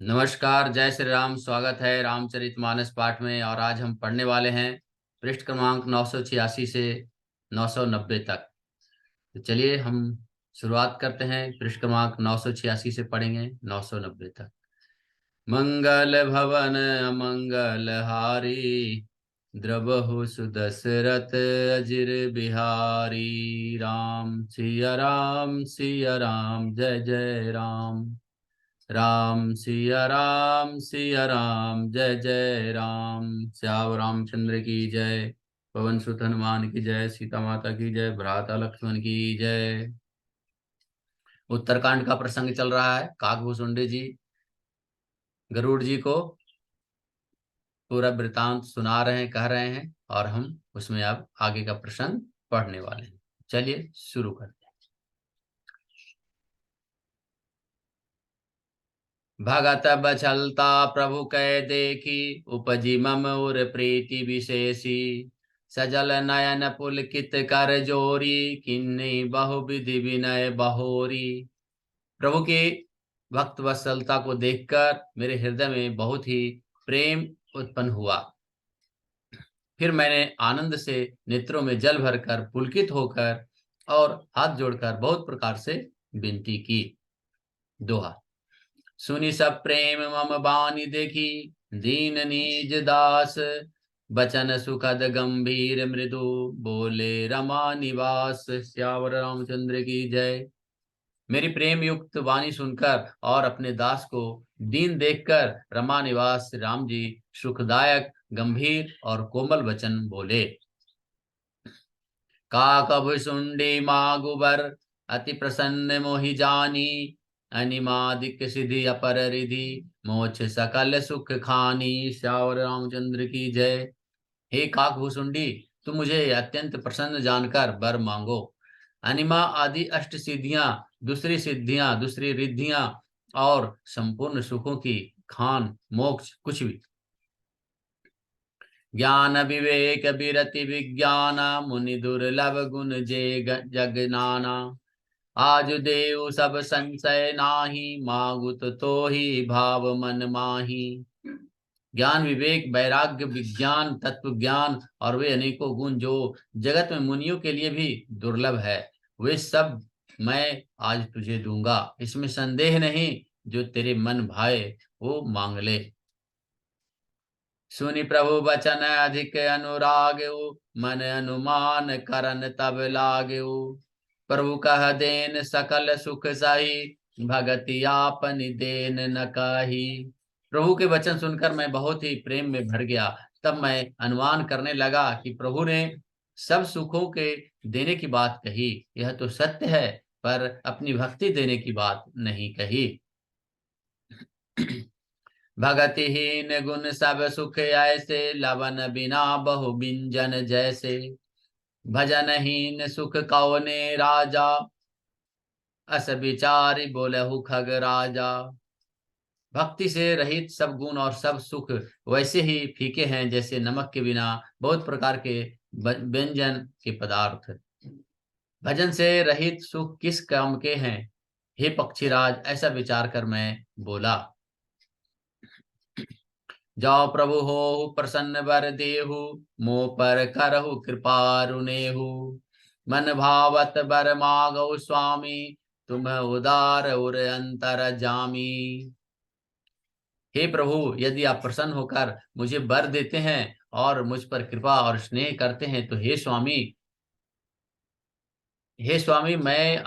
नमस्कार, जय श्री राम। स्वागत है रामचरितमानस पाठ में। और आज हम पढ़ने वाले हैं पृष्ठ क्रमांक 986 से 990 तक। तो चलिए हम शुरुआत करते हैं। पृष्ठ क्रमांक 986 से पढ़ेंगे 990 तक। मंगल भवन अमंगल हारी, द्रवहु सुदशरथ अजिर बिहारी। सिया राम जय जय राम। सिया राम जय जय राम। श्याम रामचंद्र की जय। पवन सुत हनुमान की जय। सीता माता की जय। भ्राता लक्ष्मण की जय। उत्तरकांड का प्रसंग चल रहा है। काकभूषुंडी जी गरुड़ जी को पूरा वृतांत सुना रहे हैं, कह रहे हैं, और हम उसमें अब आगे का प्रसंग पढ़ने वाले हैं। चलिए शुरू करते हैं। भगत बछलता प्रभु कै देखी, उपजी मम उर प्रीति विशेषी। सजल नयन पुलकित कर जोरी, किन्नी बहु विधि विनय बहोरी। प्रभु की भक्त वत्सलता को देखकर मेरे हृदय में बहुत ही प्रेम उत्पन्न हुआ। फिर मैंने आनंद से नेत्रों में जल भरकर पुलकित होकर और हाथ जोड़कर बहुत प्रकार से विनती की। दोहा। सुनि सब प्रेम मम बानी देखी, दीन नीज दास। बचन सुखद गंभीर मृदु, बोले रमा निवास। श्यावर रामचंद्र की जय। मेरी प्रेम युक्त वाणी सुनकर और अपने दास को दीन देखकर रमा निवास राम जी सुखदायक गंभीर और कोमल वचन बोले। काकभुषुंडी मागुबर, अति प्रसन्न मोहि जानी। अनिमादिक सिद्धि अपर रिधि, मोक्ष सकल सुख खानी। श्यावर रामचंद्र की जय। हे काकभूषुंडी, तुम मुझे अत्यंत प्रसन्न जानकर वर मांगो। अनिमा आदि अष्ट सिद्धियां, दूसरी सिद्धियां, दूसरी रिद्धियां और संपूर्ण सुखों की खान, मोक्ष, कुछ भी। ज्ञान विवेक विरति विज्ञान, मुनि दुर्लभ गुण जे जग नाना। आज देव सब संशय नाही, मागुत तो ही भाव मन माही। ज्ञान विवेक वैराग्य विज्ञान तत्व ज्ञान और वे अनेकों गुण जो जगत में मुनियों के लिए भी दुर्लभ है, वे सब मैं आज तुझे दूंगा, इसमें संदेह नहीं। जो तेरे मन भाए वो मांग ले। सुनि प्रभु बचन अधिक अनुराग, मन अनुमान करन तब लागे। प्रभु कह देन सकल सुख सही, भगति आपन देन न कही। प्रभु के वचन सुनकर मैं बहुत ही प्रेम में भर गया। तब मैं अनुमान करने लगा कि प्रभु ने सब सुखों के देने की बात कही, यह तो सत्य है, पर अपनी भक्ति देने की बात नहीं कही। भगतिहीन गुण सब सुख ऐसे, लवन बिना बहु बिंजन जैसे। भजनहीन सुख कौने राजा, अस विचारी बोलहु खग राजा। भक्ति से रहित सब गुण और सब सुख वैसे ही फीके हैं जैसे नमक के बिना बहुत प्रकार के व्यंजन के पदार्थ। भजन से रहित सुख किस काम के हैं, हे पक्षीराज, ऐसा विचार कर मैं बोला। जाओ प्रभु हो प्रसन्न वर देहु, मोह पर करहु कृपा रुनेहु। मन भावत बर मागो स्वामी, तुम उदार उर अंतर जामी। हे प्रभु, यदि आप प्रसन्न होकर मुझे वर देते हैं और मुझ पर कृपा और स्नेह करते हैं, तो हे स्वामी, मैं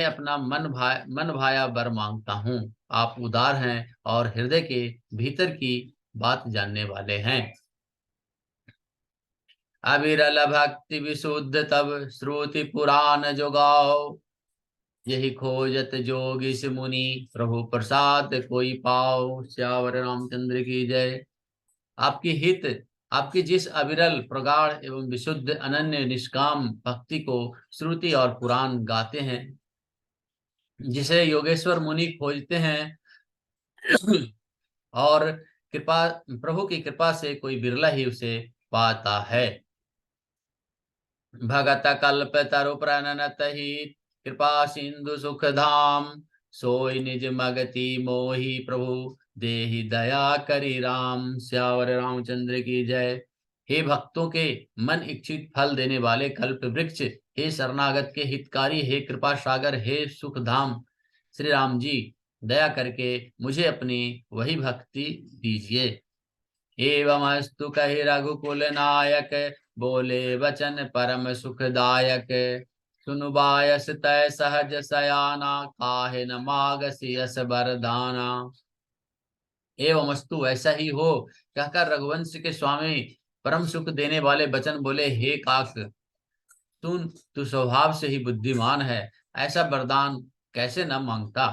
अपना मन भाया वर मांगता हूँ। आप उदार हैं और हृदय के भीतर की बात जानने वाले हैं। अविरल भक्ति विशुद्ध तब, श्रुति पुराण जो गाओ। यही खोजत जोगिस मुनि, प्रभु प्रसाद कोई पाओ। श्यावर रामचंद्र की जय। आपकी हित आपकी जिस अविरल प्रगाढ़ एवं विशुद्ध अनन्य निष्काम भक्ति को श्रुति और पुराण गाते हैं, जिसे योगेश्वर मुनि खोजते हैं, और कृपा प्रभु की कृपा से कोई बिरला ही उसे पाता है। भगत कल्प तरु प्रणनत ही, कृपा सिंधु सुख धाम। सोई निज मगति मोहि प्रभु देहि दया करी राम। श्यावर रामचंद्र की जय। हे भक्तों के मन इच्छित फल देने वाले कल्प वृक्ष, हे शरणागत के हितकारी, हे कृपा सागर, हे सुख धाम श्री राम जी, दया करके मुझे अपनी वही भक्ति दीजिए। एवमस्तु कहि रघुकुल नायक, बोले वचन परम सुखदायक। सुनु बायस तय सहज सयाना, काहे न मागसी यस बरदाना। एवमस्तु ऐसा ही हो कहकर रघुवंश के स्वामी परम सुख देने वाले वचन बोले, हे काक सुन, तू स्वभाव से ही बुद्धिमान है, ऐसा वरदान कैसे न मांगता।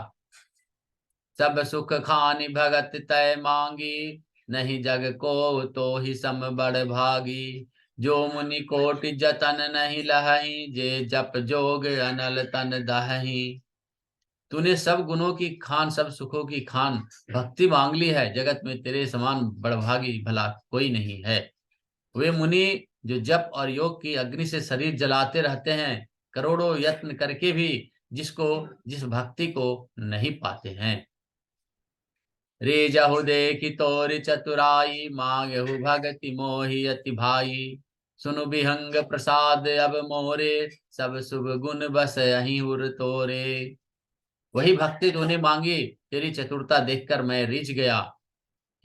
सब सुख खानि भगत तय मांगी, नहीं जग को तो ही सम बड़ भागी। जो मुनि कोटि जतन नहीं लहही, जे जप जोग अनल तन दहही। तूने सब गुणों की खान, सब सुखों की खान भक्ति मांग ली है। जगत में तेरे समान बड़भागी भला कोई नहीं है। वे मुनि जो जप और योग की अग्नि से शरीर जलाते रहते हैं, करोड़ों यत्न करके भी जिस भक्ति को नहीं पाते हैं। रे जहु देखि तोरि चतुराई, मांगहु भगति मोहि अति भाई। सुनु विहंग प्रसाद अब मोरे, सब शुभ गुण बस यहीं उर तोरे। वही भक्ति तूने मांगी, तेरी चतुरता देखकर मैं रिझ गया।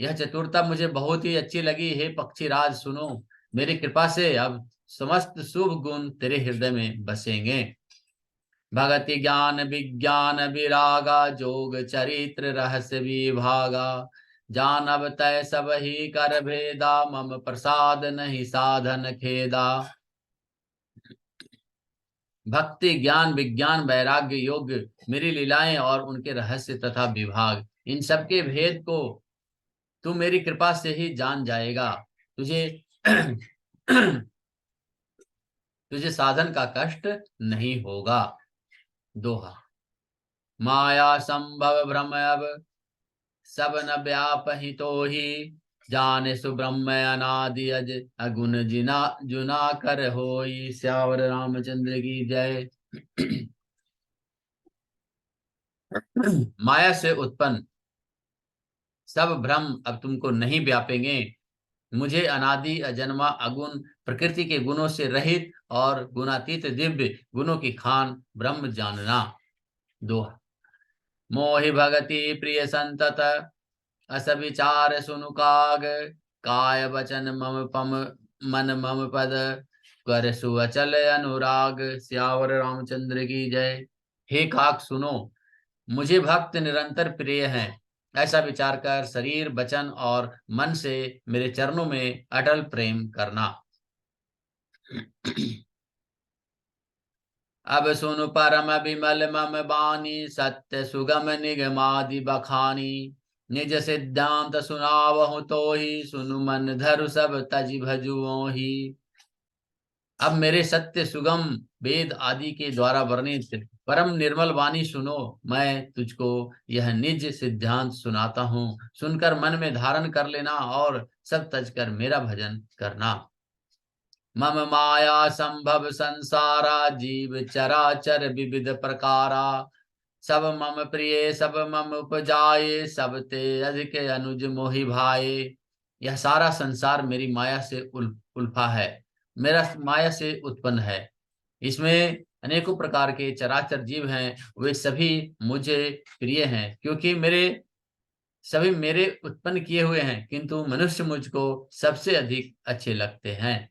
यह चतुरता मुझे बहुत ही अच्छी लगी। हे पक्षीराज सुनो, मेरी कृपा से अब समस्त शुभ गुण तेरे हृदय में बसेंगे। भगति ज्ञान विज्ञान विरागा, जोग चरित्र रहस्य विभागा। जानब तय सब ही कर भेदा, मम प्रसाद नहीं साधन खेदा। भक्ति ज्ञान विज्ञान वैराग्य योग, मेरी लीलाएं और उनके रहस्य तथा विभाग, इन सबके भेद को तू मेरी कृपा से ही जान जाएगा। तुझे तुझे साधन का कष्ट नहीं होगा। दोहा। माया संभव भ्रम अब, सब न व्यापहि तोहि। जाने सुब्रह्म अनादि अज, अगुण जिना जुना कर होई। श्यावर रामचंद्र की जय। माया से उत्पन्न सब भ्रम अब तुमको नहीं व्यापेंगे। मुझे अनादि अजन्मा अगुण प्रकृति के गुणों से रहित और गुणातीत दिव्य गुणों की खान ब्रह्म जानना। दोहा। मोहि भगति प्रिय संतत, अस विचार सुनु काग। काय वचन मम पम मन मम पद, कर सुअचल अनुराग। श्यावर रामचंद्र की जय। हे काक सुनो, मुझे भक्त निरंतर प्रिय हैं। ऐसा विचार कर शरीर वचन और मन से मेरे चरणों में अटल प्रेम करना। अब सुनु परम विमल मम बानी, सत्य सुगम निगमादि बखानी। निज सिद्धांत सुनावहु तोहि, सुनु मन धरु सब तज भजुओहि। अब मेरे सत्य सुगम वेद आदि के द्वारा वर्णित परम निर्मल वाणी सुनो। मैं तुझको यह निज सिद्धांत सुनाता हूँ, सुनकर मन में धारण कर लेना और सब तज कर मेरा भजन करना। मम माया संभव संसारा, जीव चराचर विविध प्रकारा। सब मम प्रिय सब मम उपजाए, सब ते अधिक अनुज मोहि भाए। यह सारा संसार मेरी माया से उल्फा है, मेरा माया से उत्पन्न है। इसमें अनेकों प्रकार के चराचर जीव हैं, वे सभी मुझे प्रिय हैं, क्योंकि सभी मेरे उत्पन्न किए हुए हैं, किंतु मनुष्य मुझको सबसे अधिक अच्छे लगते हैं।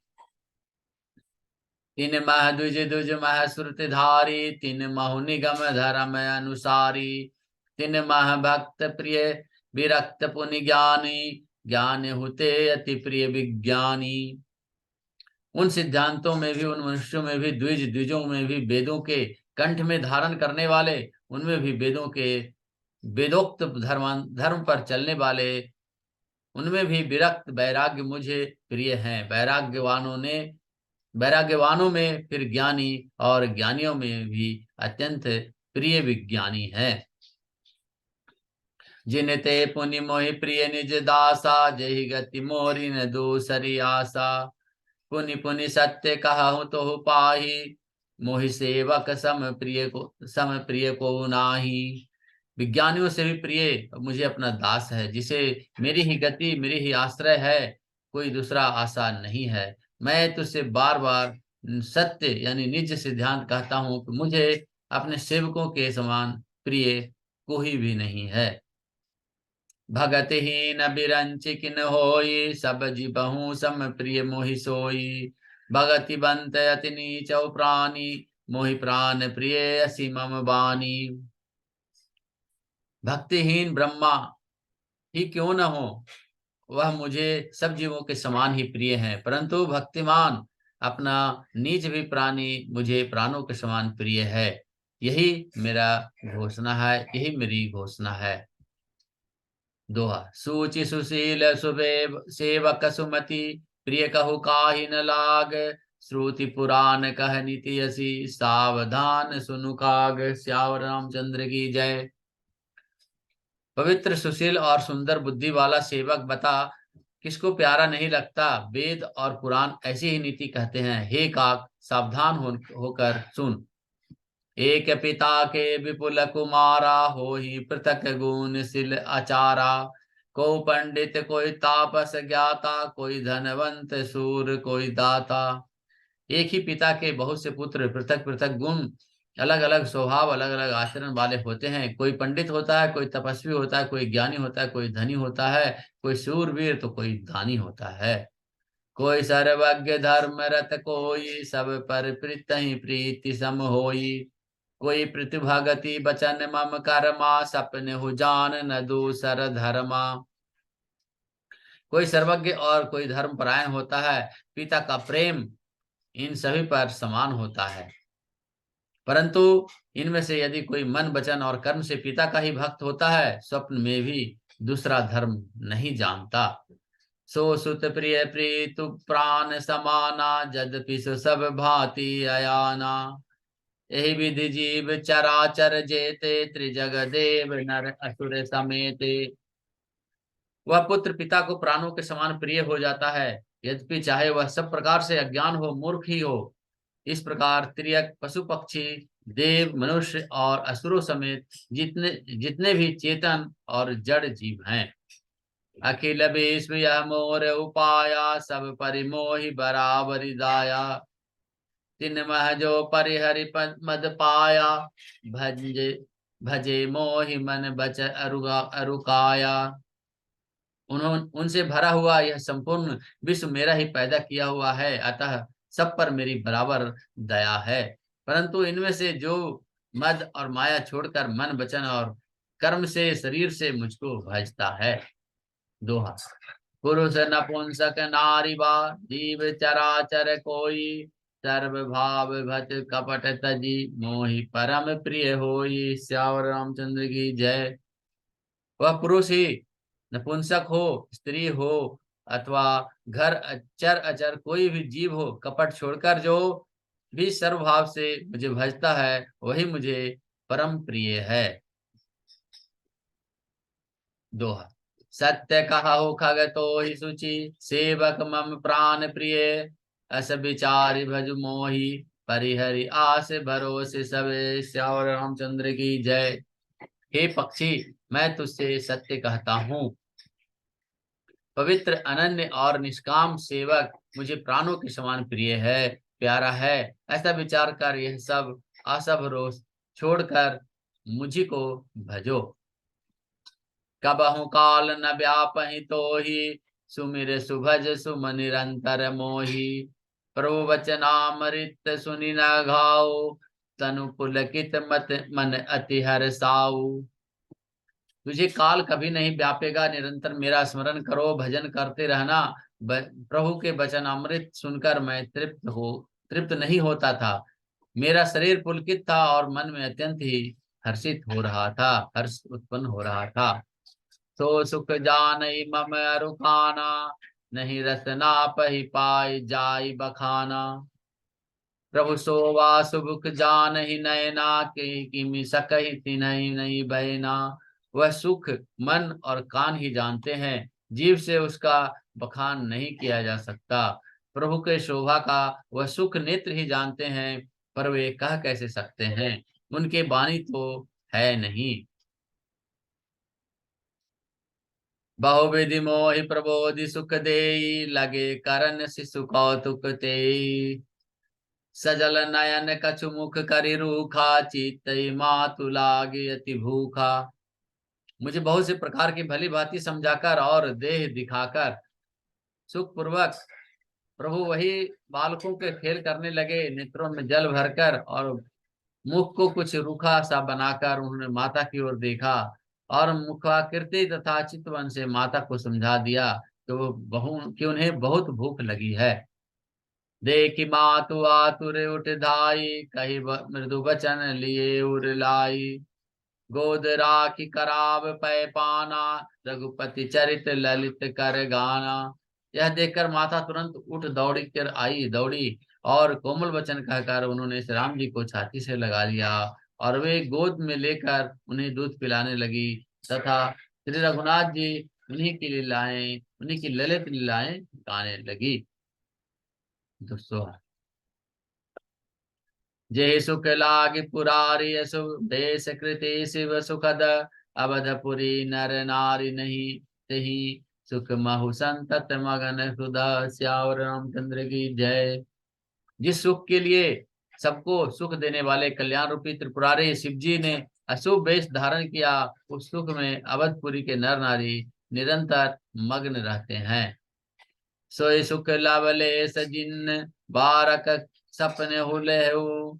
तीन मह द्विज द्विज मह श्रुति धारी, तीन महु निगम धर्म अनुसारी। तीन मह भक्त प्रिय विरक्त पुनि ज्ञानी, ज्ञान हुते अति प्रिय विज्ञानी। उन सिद्धांतों में भी, उन मनुष्यों में भी, द्विजों में भी, वेदों के कंठ में धारण करने वाले, उनमें भी वेदों के वेदोक्त धर्म पर चलने वाले, उनमें भी विरक्त वैराग्य मुझे प्रिय हैं। वैराग्यवानों में फिर ज्ञानी, और ज्ञानियों में भी अत्यंत प्रिय विज्ञानी है। जिन ते पुनि मोहि प्रिय निज दासा, जहि गति मोरी न दूसरी आशा। पुनि पुनि सत्य कहूँ तो पाही, मोहि सेवक सम प्रिय को नाही। विज्ञानियों से भी प्रिय मुझे अपना दास है, जिसे मेरी ही गति, मेरी ही आश्रय है, कोई दूसरा आशा नहीं है। मैं तुझसे बार बार सत्य यानी निज सिद्धांत कहता हूँ कि मुझे अपने सेवकों के समान प्रिय कोई भी नहीं है। भगत हीन बिरंचि किन होई, सब जिबहु सम प्रिय मोहि सोई। भगति बंत अति नीचौ प्राणी, मोहि प्राण प्रिय असी मम बानी। भक्तिहीन ब्रह्मा ही क्यों न हो, वह मुझे सब जीवों के समान ही प्रिय है, परंतु भक्तिमान अपना नीच भी प्राणी मुझे प्राणों के समान प्रिय है। यही मेरा घोषणा है, यही मेरी घोषणा है। दोहा। सूचि सुशील सुबेब सेवक सुमति, प्रिय कहु काहि न लाग। श्रुति पुराण कह नीति यसी, सावधान सुनु काग। श्यावर रामचंद्र की जय। पवित्र सुशील और सुंदर बुद्धि वाला सेवक बता, किसको प्यारा नहीं लगता। वेद और पुराण ऐसी ही नीति कहते हैं। हे काक, सावधान होकर सुन। एक पिता के विपुल कुमारा, हो ही पृथक गुणशील आचारा। को पंडित कोई तापस ज्ञाता, कोई धनवंत सूर कोई दाता। एक ही पिता के बहुत से पुत्र, पृथक पृथक गुण, अलग अलग स्वभाव, अलग अलग आचरण वाले होते हैं। कोई पंडित होता है, कोई तपस्वी होता है, कोई ज्ञानी होता है, कोई धनी होता है, कोई शूरवीर तो कोई दानी होता है। कोई सर्वज्ञ धर्म रत कोई, सब पर प्रीति प्रीति सम होई। कोई प्रतिभा गति बचन मम कर्मा, सपने हो जान न दूसर धर्मा। कोई सर्वज्ञ और कोई धर्म परायण होता है। पिता का प्रेम इन सभी पर समान होता है, परंतु इनमें से यदि कोई मन वचन और कर्म से पिता का ही भक्त होता है, स्वप्न में भी दूसरा धर्म नहीं जानता। सो सुत प्रिय प्रीतु प्राण समाना, जदपि सो सब भांति अयाना। यही विधि जीव चराचर जेते, त्रिजग देव नर असुर समेते। वह पुत्र पिता को प्राणों के समान प्रिय हो जाता है, यद्यपि चाहे वह सब प्रकार से अज्ञान हो, मूर्ख ही हो। इस प्रकार त्रियक पशु पक्षी, देव मनुष्य और असुरों समेत जितने जितने भी चेतन और जड़ जीव हैं, अखिल विश्व यह मोर उपाया, सब परिमोहि बराबरि दाया। तिन मह जो परिहरि मद पाया, भजे भजे मोहि मन बच अरुकाया। उन्होंने उनसे भरा हुआ यह संपूर्ण विश्व मेरा ही पैदा किया हुआ है, अतः सब पर मेरी बराबर दया है। परंतु इनमें से जो मद और माया छोड़कर मन वचन और कर्म से, शरीर से मुझको भजता है। दोहा। पुरुष नपुंसक नारी बा, जीव चराचर कोई। सर्व भाव भत कपट तजी, मोहि परम प्रिय होई। श्यावर रामचंद्र की जय। वह पुरुष ही नपुंसक हो, स्त्री हो, अथवा घर अचर अचर कोई भी जीव हो, कपट छोड़कर जो भी सर्वभाव से मुझे भजता है, वही मुझे परम प्रिय है। दोहा। सत्य कहाहु खग तो ही सुचि, सेवक मम प्राण प्रिय। अस विचारि भज मोहि, परिहरि आस भरोसे सबे। श्यावर रामचंद्र की जय। हे पक्षी, मैं तुझसे सत्य कहता हूँ, पवित्र अनन्य और निष्काम सेवक मुझे प्राणों के समान प्रिय है, प्यारा है। ऐसा विचार कर यह सब आशा भरोस छोड़कर मुझी को भजो। कबहु काल न व्यापहि तोहि, सुमिर सुभज सुम निरंतर मोहि। प्रभु वचनामृत सुनि न घाऊ, तनु पुलकित मत मन अति हर्षाऊ। तुझे काल कभी नहीं व्यापेगा, निरंतर मेरा स्मरण करो, भजन करते रहना। प्रभु के वचन अमृत सुनकर मैं तृप्त नहीं होता था। मेरा शरीर पुलकित था और मन में अत्यंत ही हर्षित हो रहा था, हर्ष उत्पन्न हो रहा था। सो सुख जानई मम अरुखाना, नहीं रसना पही पाई जाई बखाना। प्रभु सोवा सुबुक जान ही नयना, के किमि सकहि तिन्हि नहीं बहना। वह सुख मन और कान ही जानते हैं, जीव से उसका बखान नहीं किया जा सकता। प्रभु के शोभा का वह सुख नेत्र ही जानते हैं, पर वे कह कैसे सकते हैं, उनके वाणी तो है नहीं। बहुविधि मोहि प्रबोधि सुख देई, लगे करन शिशु कौतुक तेई। सजल नयन कछु मुख करि रूखा, चितई मातु लागे अति भूखा। मुझे बहुत से प्रकार की भली भांति समझाकर और देह दिखाकर सुख पूर्वक प्रभु वही बालकों के खेल करने लगे, नेत्रों में जल भरकर और मुख को कुछ रूखा सा बनाकर उन्होंने माता की ओर देखा और मुखाकृति तथा चितवन से माता को समझा दिया कि वो कि उन्हें बहुत भूख लगी है। देखी मातु आतुर उठ धाई, कही मृदु वचन लिए उर लाई। गोद राखी कराव पै पाना, रघुपति चरित ललित कर गाना। यह देखकर माता तुरंत उठ दौड़ी कर आई, दौड़ी और कोमल वचन कहकर उन्होंने श्री राम जी को छाती से लगा लिया और वे गोद में लेकर उन्हें दूध पिलाने लगी तथा श्री रघुनाथ जी उन्हीं की लीलाएं, उन्हीं की ललित लीलाएं गाने लगी। दोस्तों, जय सुख लाग पुरारी असु, देश कृति शिव सुखद। अवधपुरी नर नारी नहीं तही, सुख महु संतत मगन हृदय। श्यावर रामचंद्र की जय। जिस सुख के लिए सबको सुख देने वाले कल्याण रूपी त्रिपुरारी शिव जी ने अशुभ वेश धारण किया, उस सुख में अवधपुरी के नर नारी निरंतर मग्न रहते हैं। सोई सुख लवले सजिन, बारक सपने हुले हो।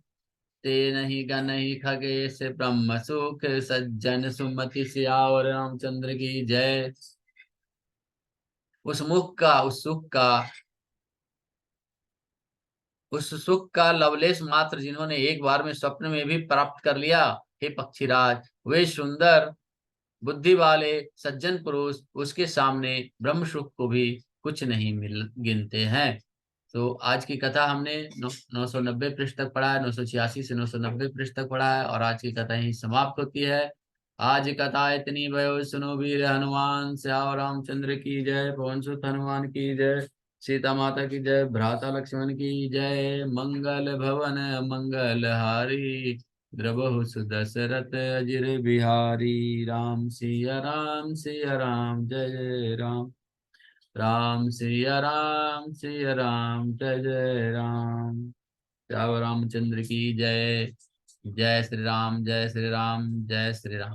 ते नहीं गनहि खगेश, ब्रह्म सुख सज्जन सुमति। सियावर रामचंद्र की जय। उस मुख का, उस सुख का लवलेश मात्र जिन्होंने एक बार में स्वप्न में भी प्राप्त कर लिया, हे पक्षीराज, वे सुंदर बुद्धि वाले सज्जन पुरुष उसके सामने ब्रह्म सुख को भी कुछ नहीं गिनते हैं। तो आज की कथा हमने 990 पृष्ठ तक पढ़ा है, 986 से 990 पृष्ठ तक पढ़ा है और आज की कथा यही समाप्त होती है। आज की कथा इतनी भयो सुनो वीर हनुमान। श्याम रामचंद्र की जय। पवन सुत हनुमान की जय। सीता माता की जय। भ्राता लक्ष्मण की जय। मंगल भवन मंगल हारी, द्रवहु सुदशरथ अजिर बिहारी। राम सिया राम सिया राम, जय जय राम। राम सिया राम, जय जय राम। श्याम रामचंद्र की जय। जय श्री राम, जय श्री राम, जय श्री राम।